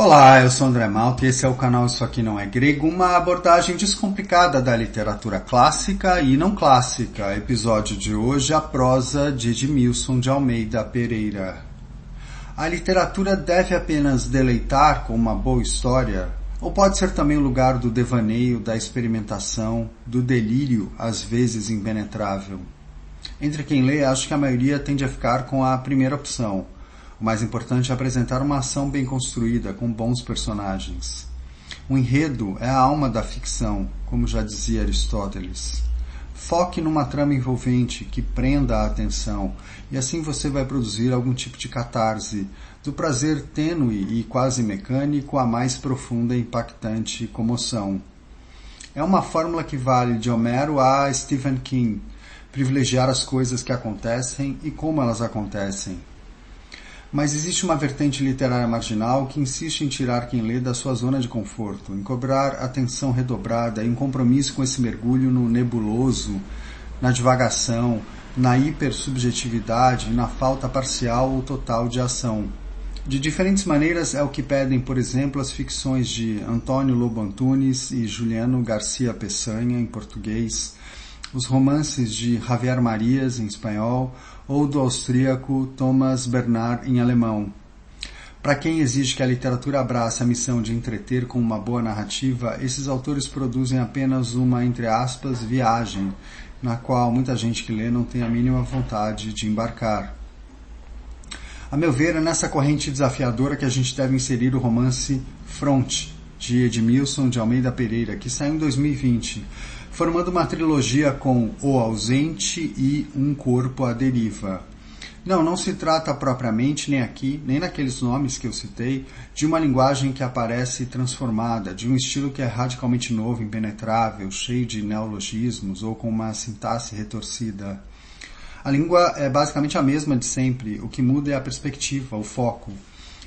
Olá, eu sou André Malta e esse é o canal Isso Aqui Não É Grego, uma abordagem descomplicada da literatura clássica e não clássica. Episódio de hoje, a prosa de Edmilson de Almeida Pereira. A literatura deve apenas deleitar com uma boa história? Ou pode ser também o lugar do devaneio, da experimentação, do delírio, às vezes impenetrável? Entre quem lê, acho que a maioria tende a ficar com a primeira opção. O mais importante é apresentar uma ação bem construída, com bons personagens. O enredo é a alma da ficção, como já dizia Aristóteles. Foque numa trama envolvente, que prenda a atenção, e assim você vai produzir algum tipo de catarse, do prazer tênue e quase mecânico à mais profunda e impactante comoção. É uma fórmula que vale de Homero a Stephen King, privilegiar as coisas que acontecem e como elas acontecem. Mas existe uma vertente literária marginal que insiste em tirar quem lê da sua zona de conforto, em cobrar atenção redobrada e um compromisso com esse mergulho no nebuloso, na divagação, na hipersubjetividade e na falta parcial ou total de ação. De diferentes maneiras é o que pedem, por exemplo, as ficções de Antônio Lobo Antunes e Juliano Garcia Peçanha, em português, os romances de Javier Marias, em espanhol, ou do austríaco Thomas Bernhard, em alemão. Para quem exige que a literatura abrace a missão de entreter com uma boa narrativa, esses autores produzem apenas uma, entre aspas, viagem, na qual muita gente que lê não tem a mínima vontade de embarcar. A meu ver, é nessa corrente desafiadora que a gente deve inserir o romance Fronte, de Edmilson de Almeida Pereira, que saiu em 2020, formando uma trilogia com O Ausente e Um Corpo à Deriva. Não se trata propriamente, nem aqui, nem naqueles nomes que eu citei, de uma linguagem que aparece transformada, de um estilo que é radicalmente novo, impenetrável, cheio de neologismos ou com uma sintaxe retorcida. A língua é basicamente a mesma de sempre, o que muda é a perspectiva, o foco.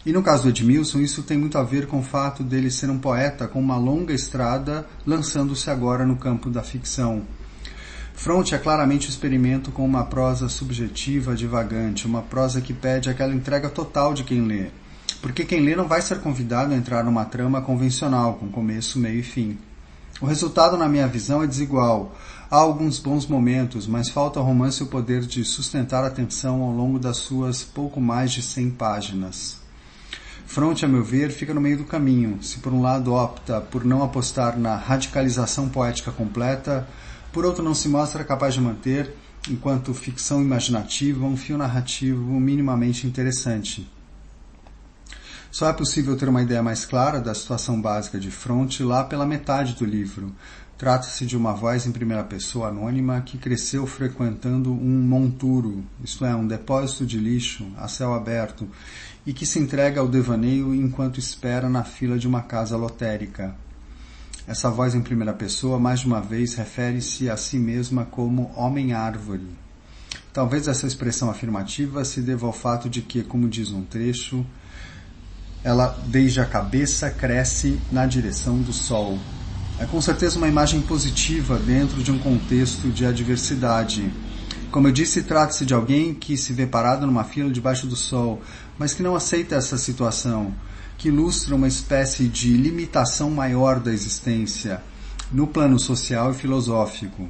E no caso do Edmilson, isso tem muito a ver com o fato dele ser um poeta com uma longa estrada, lançando-se agora no campo da ficção. Fronte é claramente um experimento com uma prosa subjetiva, divagante, uma prosa que pede aquela entrega total de quem lê. Porque quem lê não vai ser convidado a entrar numa trama convencional, com começo, meio e fim. O resultado, na minha visão, é desigual. Há alguns bons momentos, mas falta ao romance o poder de sustentar a atenção ao longo das suas pouco mais de 100 páginas. Fronte, a meu ver, fica no meio do caminho. Se por um lado opta por não apostar na radicalização poética completa, por outro não se mostra capaz de manter, enquanto ficção imaginativa, um fio narrativo minimamente interessante. Só é possível ter uma ideia mais clara da situação básica de Fronte lá pela metade do livro. Trata-se de uma voz em primeira pessoa anônima que cresceu frequentando um monturo, isto é, um depósito de lixo a céu aberto, e que se entrega ao devaneio enquanto espera na fila de uma casa lotérica. Essa voz em primeira pessoa, mais de uma vez, refere-se a si mesma como homem-árvore. Talvez essa expressão afirmativa se deva ao fato de que, como diz um trecho, ela, desde a cabeça, cresce na direção do sol. É com certeza uma imagem positiva dentro de um contexto de adversidade. Como eu disse, trata-se de alguém que se vê parado numa fila debaixo do sol, mas que não aceita essa situação, que ilustra uma espécie de limitação maior da existência, no plano social e filosófico.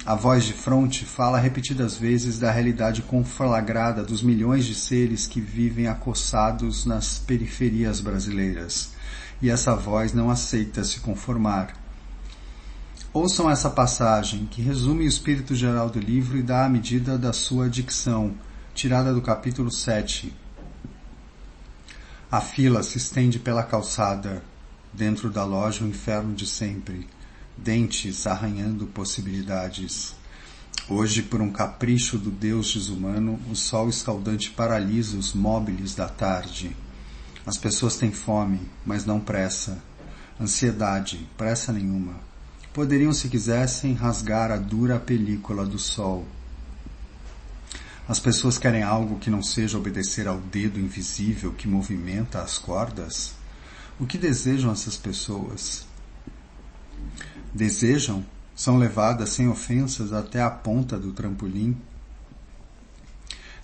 A voz de Fronte fala repetidas vezes da realidade conflagrada dos milhões de seres que vivem acossados nas periferias brasileiras, e essa voz não aceita se conformar. Ouçam essa passagem, que resume o espírito geral do livro e dá a medida da sua dicção, tirada do capítulo 7. A fila se estende pela calçada, dentro da loja o inferno de sempre, dentes arranhando possibilidades. Hoje, por um capricho do Deus desumano, o sol escaldante paralisa os móveis da tarde. As pessoas têm fome, mas não pressa. Ansiedade, pressa nenhuma. Poderiam, se quisessem, rasgar a dura película do sol. As pessoas querem algo que não seja obedecer ao dedo invisível que movimenta as cordas? O que desejam essas pessoas? Desejam? São levadas sem ofensas até a ponta do trampolim?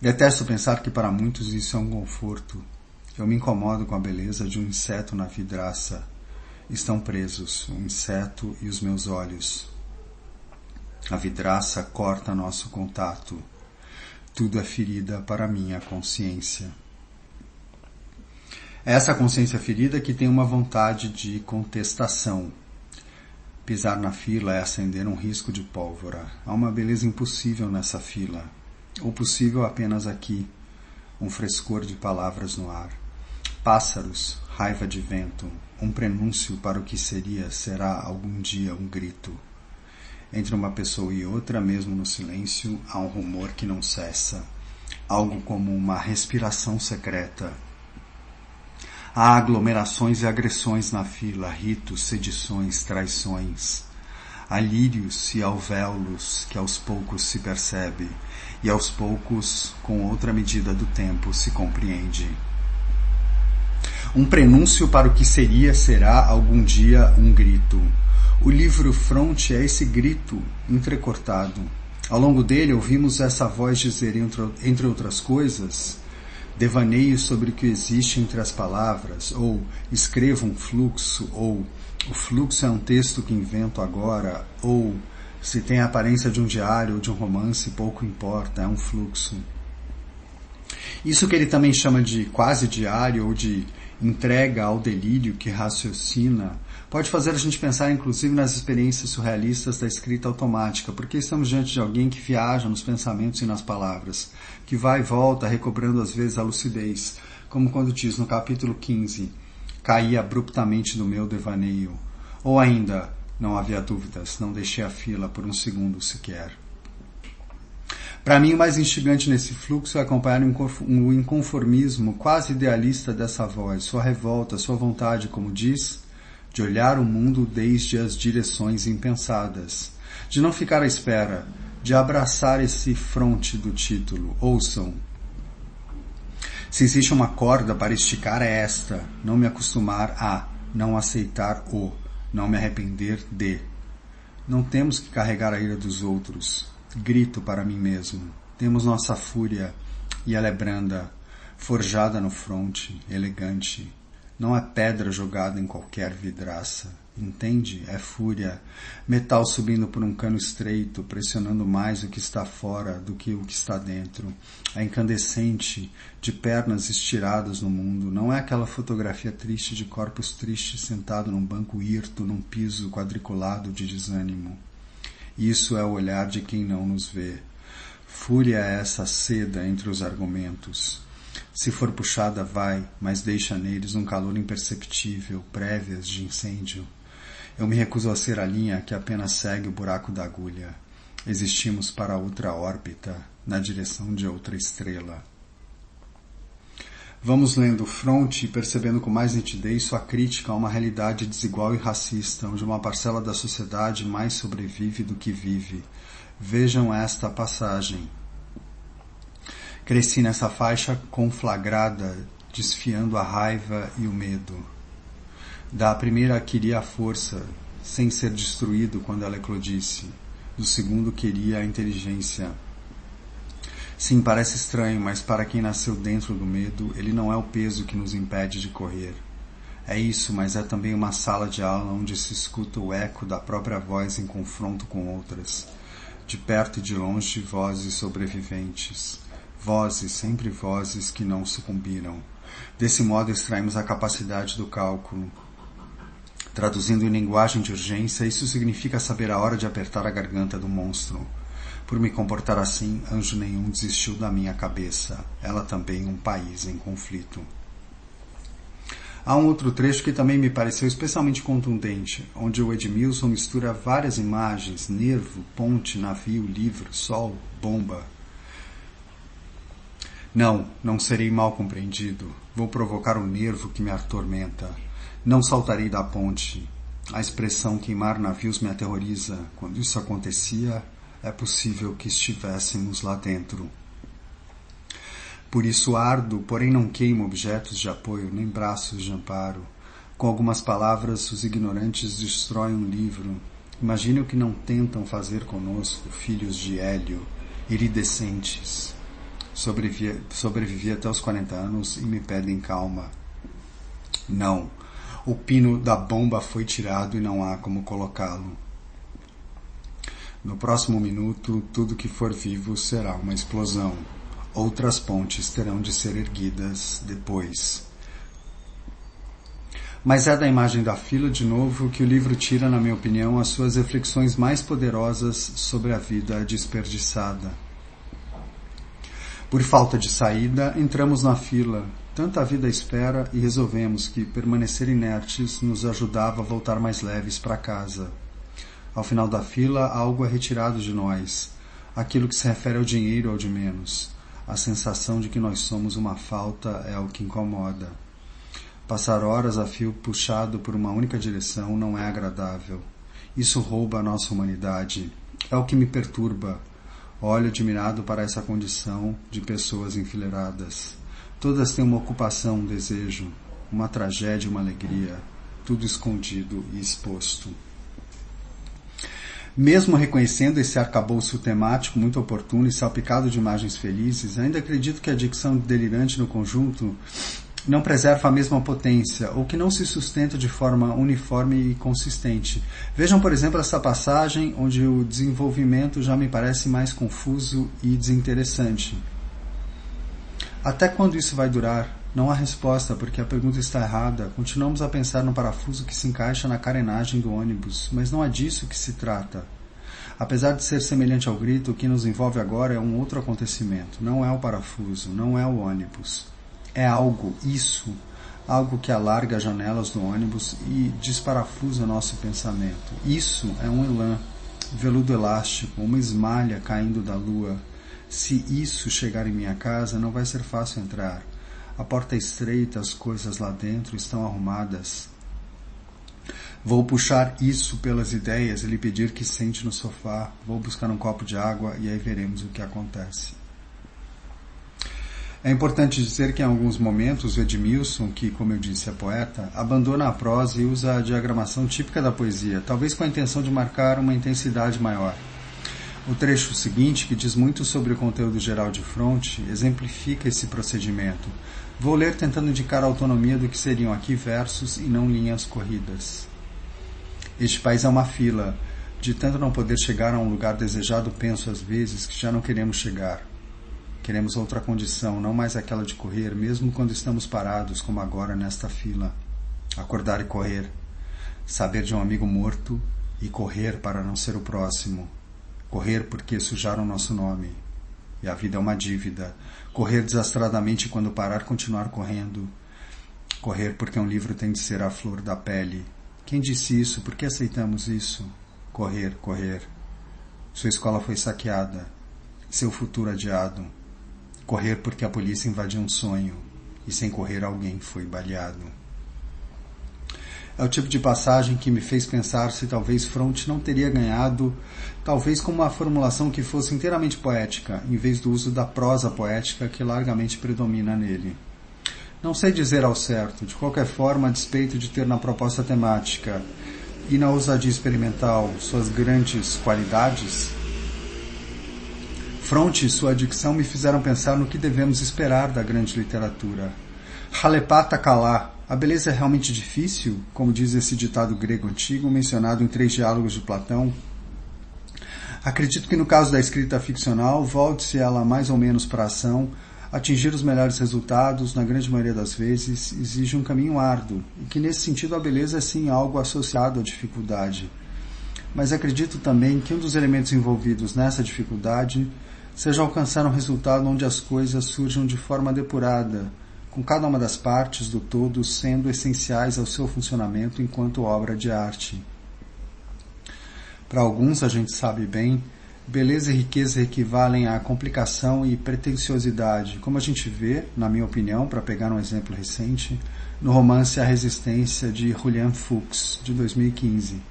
Detesto pensar que para muitos isso é um conforto. Eu me incomodo com a beleza de um inseto na vidraça. Estão presos, o inseto e os meus olhos. A vidraça corta nosso contato. Tudo é ferida para minha consciência. É essa consciência ferida que tem uma vontade de contestação. Pisar na fila é acender um risco de pólvora. Há uma beleza impossível nessa fila. Ou possível apenas aqui. Um frescor de palavras no ar. Pássaros, raiva de vento. Um prenúncio para o que será algum dia um grito. Entre uma pessoa e outra, mesmo no silêncio, há um rumor que não cessa. Algo como uma respiração secreta. Há aglomerações e agressões na fila, ritos, sedições, traições. Há lírios e alvéolos que aos poucos se percebe, e aos poucos, com outra medida do tempo, se compreende. Um prenúncio para o que será algum dia um grito. O livro Fronte é esse grito entrecortado. Ao longo dele ouvimos essa voz dizer, entre outras coisas, devaneio sobre o que existe entre as palavras, ou escrevo um fluxo, ou o fluxo é um texto que invento agora, ou se tem a aparência de um diário ou de um romance, pouco importa, é um fluxo. Isso que ele também chama de quase diário ou de entrega ao delírio que raciocina, pode fazer a gente pensar inclusive nas experiências surrealistas da escrita automática, porque estamos diante de alguém que viaja nos pensamentos e nas palavras, que vai e volta, recobrando às vezes a lucidez, como quando diz no capítulo 15, caí abruptamente do meu devaneio, ou ainda, não havia dúvidas, não deixei a fila por um segundo sequer. Para mim, o mais instigante nesse fluxo é acompanhar o inconformismo quase idealista dessa voz, sua revolta, sua vontade, como diz, de olhar o mundo desde as direções impensadas, de não ficar à espera, de abraçar esse fronte do título. Ouçam. Se existe uma corda para esticar é esta, não me acostumar a, não aceitar o, não me arrepender de. Não temos que carregar a ira dos outros. Grito para mim mesmo. Temos nossa fúria, e ela é branda, forjada no fronte, elegante. Não é pedra jogada em qualquer vidraça. Entende? É fúria. Metal subindo por um cano estreito, pressionando mais o que está fora do que o que está dentro. É incandescente, de pernas estiradas no mundo. Não é aquela fotografia triste de corpos tristes sentado num banco hirto, num piso quadriculado de desânimo. Isso é o olhar de quem não nos vê. Fúria é essa seda entre os argumentos. Se for puxada, vai, mas deixa neles um calor imperceptível, prévias de incêndio. Eu me recuso a ser a linha que apenas segue o buraco da agulha. Existimos para outra órbita, na direção de outra estrela. Vamos lendo Fronte e percebendo com mais nitidez sua crítica a uma realidade desigual e racista, onde uma parcela da sociedade mais sobrevive do que vive. Vejam esta passagem. Cresci nessa faixa conflagrada, desfiando a raiva e o medo. Da primeira queria a força, sem ser destruído quando ela eclodisse. Do segundo queria a inteligência. Sim, parece estranho, mas para quem nasceu dentro do medo, ele não é o peso que nos impede de correr. É isso, mas é também uma sala de aula onde se escuta o eco da própria voz em confronto com outras. De perto e de longe, vozes sobreviventes. Vozes, sempre vozes que não sucumbiram. Desse modo extraímos a capacidade do cálculo. Traduzindo em linguagem de urgência, isso significa saber a hora de apertar a garganta do monstro. Por me comportar assim, anjo nenhum desistiu da minha cabeça. Ela também um país em conflito. Há um outro trecho que também me pareceu especialmente contundente, onde o Edmilson mistura várias imagens, nervo, ponte, navio, livro, sol, bomba. Não serei mal compreendido. Vou provocar o nervo que me atormenta. Não saltarei da ponte. A expressão queimar navios me aterroriza. Quando isso acontecia, é possível que estivéssemos lá dentro. Por isso ardo, porém não queimo objetos de apoio, nem braços de amparo. Com algumas palavras, os ignorantes destroem um livro. Imagine o que não tentam fazer conosco, filhos de Hélio, iridescentes. Sobrevivi até os 40 anos e me pedem calma. Não. O pino da bomba foi tirado e não há como colocá-lo. No próximo minuto, tudo que for vivo será uma explosão. Outras pontes terão de ser erguidas depois. Mas é da imagem da fila, de novo, que o livro tira, na minha opinião, as suas reflexões mais poderosas sobre a vida desperdiçada. Por falta de saída, entramos na fila, tanta vida à espera, e resolvemos que permanecer inertes nos ajudava a voltar mais leves para casa. Ao final da fila, algo é retirado de nós, aquilo que se refere ao dinheiro ou de menos. A sensação de que nós somos uma falta é o que incomoda. Passar horas a fio puxado por uma única direção não é agradável. Isso rouba a nossa humanidade. É o que me perturba. Olho admirado para essa condição de pessoas enfileiradas. Todas têm uma ocupação, um desejo, uma tragédia, uma alegria, tudo escondido e exposto. Mesmo reconhecendo esse arcabouço temático muito oportuno e salpicado de imagens felizes, ainda acredito que a dicção delirante no conjunto não preserva a mesma potência, ou que não se sustenta de forma uniforme e consistente. Vejam, por exemplo, essa passagem onde o desenvolvimento já me parece mais confuso e desinteressante. Até quando isso vai durar? Não há resposta, porque a pergunta está errada. Continuamos a pensar no parafuso que se encaixa na carenagem do ônibus, mas não é disso que se trata. Apesar de ser semelhante ao grito, o que nos envolve agora é um outro acontecimento. Não é o parafuso, não é o ônibus. É algo, isso, algo que alarga as janelas do ônibus e desparafusa nosso pensamento. Isso é um elã, veludo elástico, uma esmalha caindo da lua. Se isso chegar em minha casa, não vai ser fácil entrar. A porta é estreita, as coisas lá dentro estão arrumadas. Vou puxar isso pelas ideias e lhe pedir que sente no sofá. Vou buscar um copo de água e aí veremos o que acontece. É importante dizer que em alguns momentos o Edmilson, que, como eu disse, é poeta, abandona a prosa e usa a diagramação típica da poesia, talvez com a intenção de marcar uma intensidade maior. O trecho seguinte, que diz muito sobre o conteúdo geral de Fronte, exemplifica esse procedimento. Vou ler tentando indicar a autonomia do que seriam aqui versos e não linhas corridas. Este país é uma fila. De tanto não poder chegar a um lugar desejado, penso às vezes que já não queremos chegar. Queremos outra condição, não mais aquela de correr, mesmo quando estamos parados, como agora nesta fila. Acordar e correr. Saber de um amigo morto e correr para não ser o próximo. Correr porque sujaram nosso nome. E a vida é uma dívida. Correr desastradamente quando parar, continuar correndo. Correr porque um livro tem de ser a flor da pele. Quem disse isso? Por que aceitamos isso? Correr, correr. Sua escola foi saqueada. Seu futuro adiado. Correr porque a polícia invadiu um sonho. E sem correr alguém foi baleado. É o tipo de passagem que me fez pensar se talvez Fronte não teria ganhado, talvez com uma formulação que fosse inteiramente poética, em vez do uso da prosa poética que largamente predomina nele. Não sei dizer ao certo, de qualquer forma, a despeito de ter na proposta temática e na ousadia experimental suas grandes qualidades, Fronte e sua dicção me fizeram pensar no que devemos esperar da grande literatura. Halepata kalá. A beleza é realmente difícil, como diz esse ditado grego antigo, mencionado em 3 diálogos de Platão. Acredito que no caso da escrita ficcional, volte-se ela mais ou menos para a ação, atingir os melhores resultados, na grande maioria das vezes, exige um caminho árduo, e que nesse sentido a beleza é sim algo associado à dificuldade. Mas acredito também que um dos elementos envolvidos nessa dificuldade seja alcançar um resultado onde as coisas surjam de forma depurada, com cada uma das partes do todo sendo essenciais ao seu funcionamento enquanto obra de arte. Para alguns, a gente sabe bem, beleza e riqueza equivalem a complicação e pretensiosidade, como a gente vê, na minha opinião, para pegar um exemplo recente, no romance A Resistência, de Julian Fuchs, de 2015.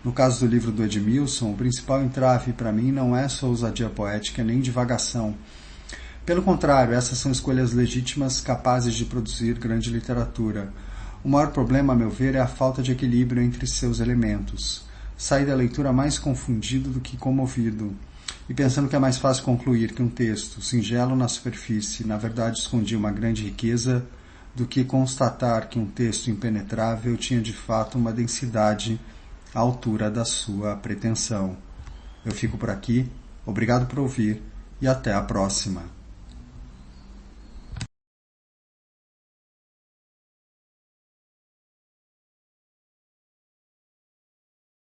No caso do livro do Edmilson, o principal entrave para mim não é só ousadia poética nem divagação. Pelo contrário, essas são escolhas legítimas capazes de produzir grande literatura. O maior problema, a meu ver, é a falta de equilíbrio entre seus elementos. Saí da leitura mais confundido do que comovido. e pensando que é mais fácil concluir que um texto, singelo na superfície, na verdade escondia uma grande riqueza, do que constatar que um texto impenetrável tinha de fato uma densidade à altura da sua pretensão. Eu fico por aqui, obrigado por ouvir e até a próxima.